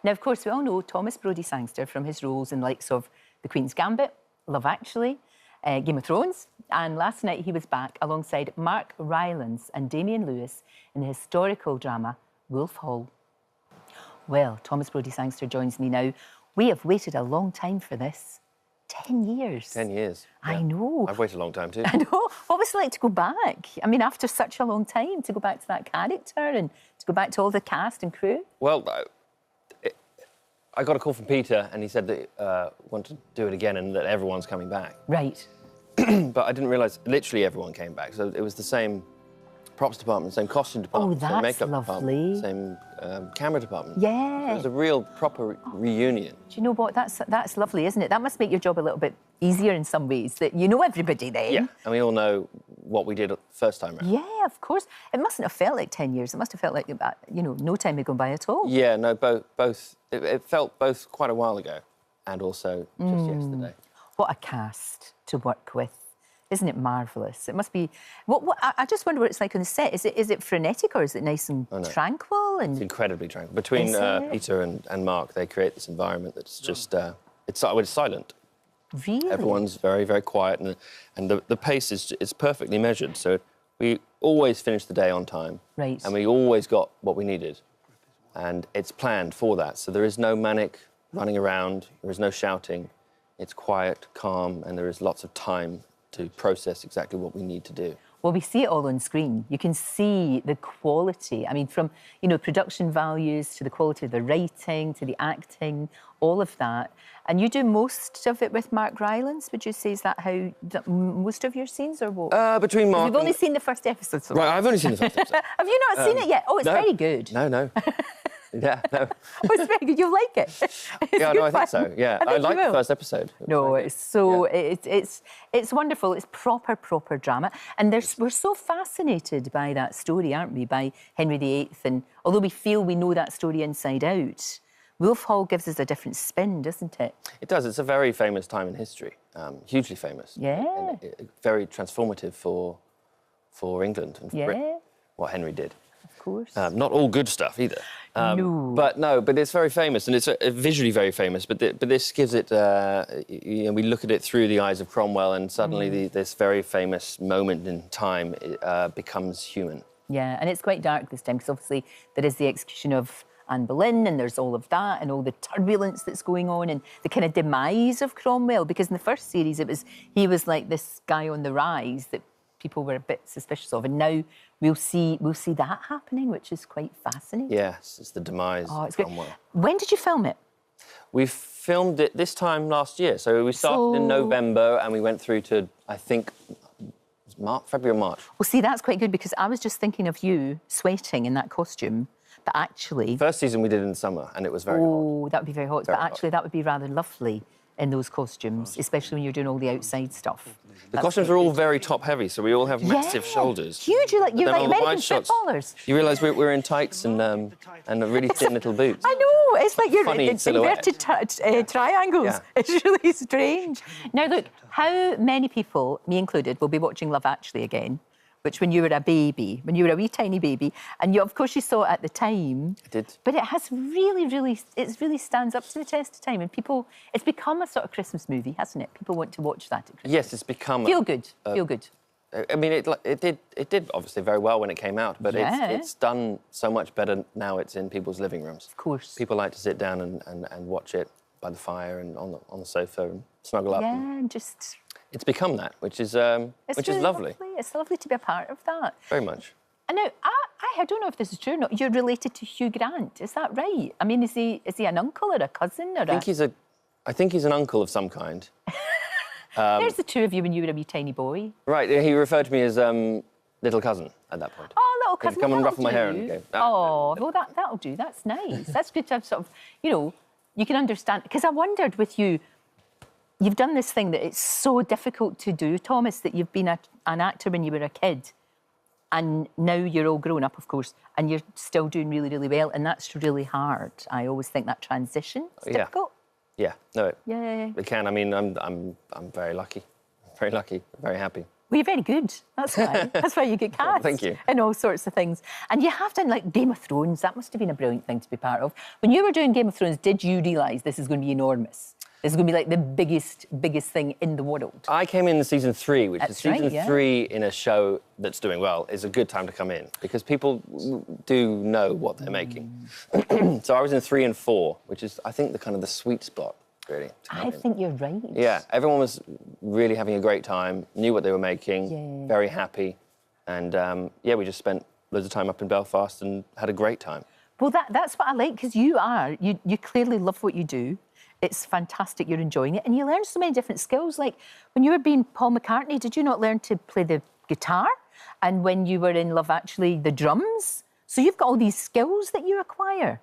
Now, of course, we all know Thomas Brodie-Sangster from his roles in the likes of The Queen's Gambit, Love Actually, Game of Thrones, and last night he was back alongside Mark Rylance and Damian Lewis in the historical drama Wolf Hall. Well, Thomas Brodie-Sangster joins me now. We have waited a long time for this. 10 years. 10 years. Yeah. I know. I've waited a long time too. I know. What was it like to go back? I mean, after such a long time, to go back to that character and to go back to all the cast and crew? Well, I got a call from Peter and he said that wanted to do it again and that everyone's coming back. Right. But I didn't realise literally everyone came back. So it was the same props department, same costume department, same makeup department, same camera department. Yeah. It was a real proper reunion. Do you know what? That's lovely, isn't it? That must make your job a little bit easier in some ways, that you know everybody then. Yeah, and we all know what we did first time around. Yeah, of course. It mustn't have felt like 10 years. It must have felt like, you know, no time had gone by at all. Yeah, no, both. It felt both quite a while ago and also just yesterday. What a cast to work with. Isn't it marvellous? It must be... I just wonder what it's like on the set. Is it frenetic or is it nice and tranquil? And... It's incredibly tranquil. Between Peter and Mark, they create this environment that's just... it's silent. Really? Everyone's very, very quiet and the pace is perfectly measured. So we always finish the day on time. Right. And we always got what we needed. And it's planned for that. So there is no manic running around. There is no shouting. It's quiet, calm, and there is lots of time to process exactly what we need to do. Well, we see it all on screen. You can see the quality. I mean, from, you know, production values to the quality of the writing, to the acting, all of that. And you do most of it with Mark Rylance, would you say? Is that how most of your scenes, or what? Between Mark... We've only seen the first episode. So right, I've only seen the first episode. Have you not seen it yet? Oh, it's very good. No. Yeah, no. Oh, it's very good. You'll like it. Yeah, no, I think so. Yeah, I liked the first episode. No, it's so it's wonderful. It's proper drama, and we're so fascinated by that story, aren't we? By Henry VIII, and although we feel we know that story inside out, Wolf Hall gives us a different spin, doesn't it? It does. It's a very famous time in history, hugely famous. Yeah. And very transformative for England and for Britain, what Henry did. Of course. Not all good stuff either. No. But it's very famous and it's visually very famous. But this gives it, you know, we look at it through the eyes of Cromwell and suddenly this very famous moment in time becomes human. Yeah, and it's quite dark this time because obviously there is the execution of Anne Boleyn and there's all of that and all the turbulence that's going on and the kind of demise of Cromwell, because in the first series he was like this guy on the rise that people were a bit suspicious of, and now we'll see that happening, which is quite fascinating. Yes, it's the demise of Cromwell. When did you film it? We filmed it this time last year. So we started in November and we went through to, I think, February or March. Well, see, that's quite good because I was just thinking of you sweating in that costume, but actually... First season we did in the summer and it was very hot. Oh, that would be very hot. But actually that would be rather lovely in those costumes, especially when you're doing all the outside stuff. The costumes are all very top-heavy, so we all have massive shoulders. Huge, you're like American footballers. You realise we're in tights and really thin little boots. I know, it's like you're inverted triangles. Yeah. It's really strange. Now, look, how many people, me included, will be watching Love Actually again? Which when you were a baby, when you were a wee tiny baby, and of course you saw it at the time. I did. But it has it really stands up to the test of time, and it's become a sort of Christmas movie, hasn't it? People want to watch that at Christmas. Yes, it's become... Feel good. I mean, it did obviously very well when it came out, but it's done so much better now. It's in people's living rooms. Of course. People like to sit down and watch it by the fire and on the sofa and snuggle up. Yeah, and just... It's become that, which is lovely. It's lovely to be a part of that. Very much. And now, I don't know if this is true or not. You're related to Hugh Grant, is that right? I mean, is he an uncle or a cousin or I think he's an uncle of some kind. There's the two of you when you were a wee tiny boy. Right, he referred to me as little cousin at that point. Oh, little cousin. Come and ruffle my hair and go. Oh, well, that'll do. That's nice. That's good to have sort of, you know, you can understand. Because I wondered with you, you've done this thing that it's so difficult to do, Thomas, that you've been an actor when you were a kid and now you're all grown up, of course, and you're still doing really, really well, and that's really hard. I always think that transition is difficult. Yeah, no, Yeah. it can. I mean, I'm very lucky, very happy. Well, you're very good. That's why. That's why you get cast. Thank you. In all sorts of things. And you have done, like, Game of Thrones. That must have been a brilliant thing to be part of. When you were doing Game of Thrones, did you realise this is going to be enormous? This is going to be, like, the biggest thing in the world? I came in season 3, which That's is season right, yeah. 3 in a show that's doing well is a good time to come in because people do know what they're making. So I was in 3 and 4, which is, I think, the sweet spot, really. I think you're right. Yeah, everyone was really having a great time, knew what they were making, very happy. And, we just spent loads of time up in Belfast and had a great time. Well, that's what I like, because you clearly love what you do. It's fantastic, you're enjoying it, and you learn so many different skills. Like, when you were being Paul McCartney, did you not learn to play the guitar? And when you were in Love Actually, the drums? So you've got all these skills that you acquire.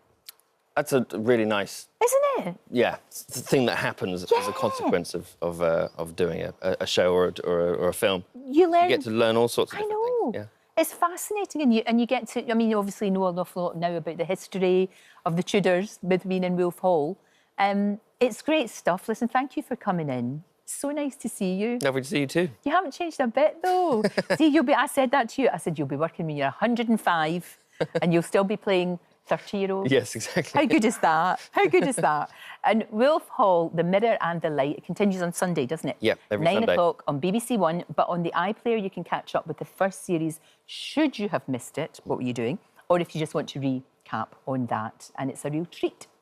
That's a really nice... Isn't it? Yeah, it's the thing that happens as a consequence of doing a show or a film. You get to learn all sorts of different things. Yeah. It's fascinating, and you get to... I mean, you obviously know an awful lot now about the history of the Tudors with being in Wolf Hall. It's great stuff. Listen, thank you for coming in. So nice to see you. Lovely to see you too. You haven't changed a bit, though. See, I said that to you. I said, you'll be working when you're 105 and you'll still be playing 30-year-olds. Yes, exactly. How good is that? How good is that? And Wolf Hall, The Mirror and the Light, it continues on Sunday, doesn't it? Yeah, every Sunday. 9 o'clock on BBC One, but on the iPlayer you can catch up with the first series should you have missed it. What were you doing? Or if you just want to recap on that, and it's a real treat.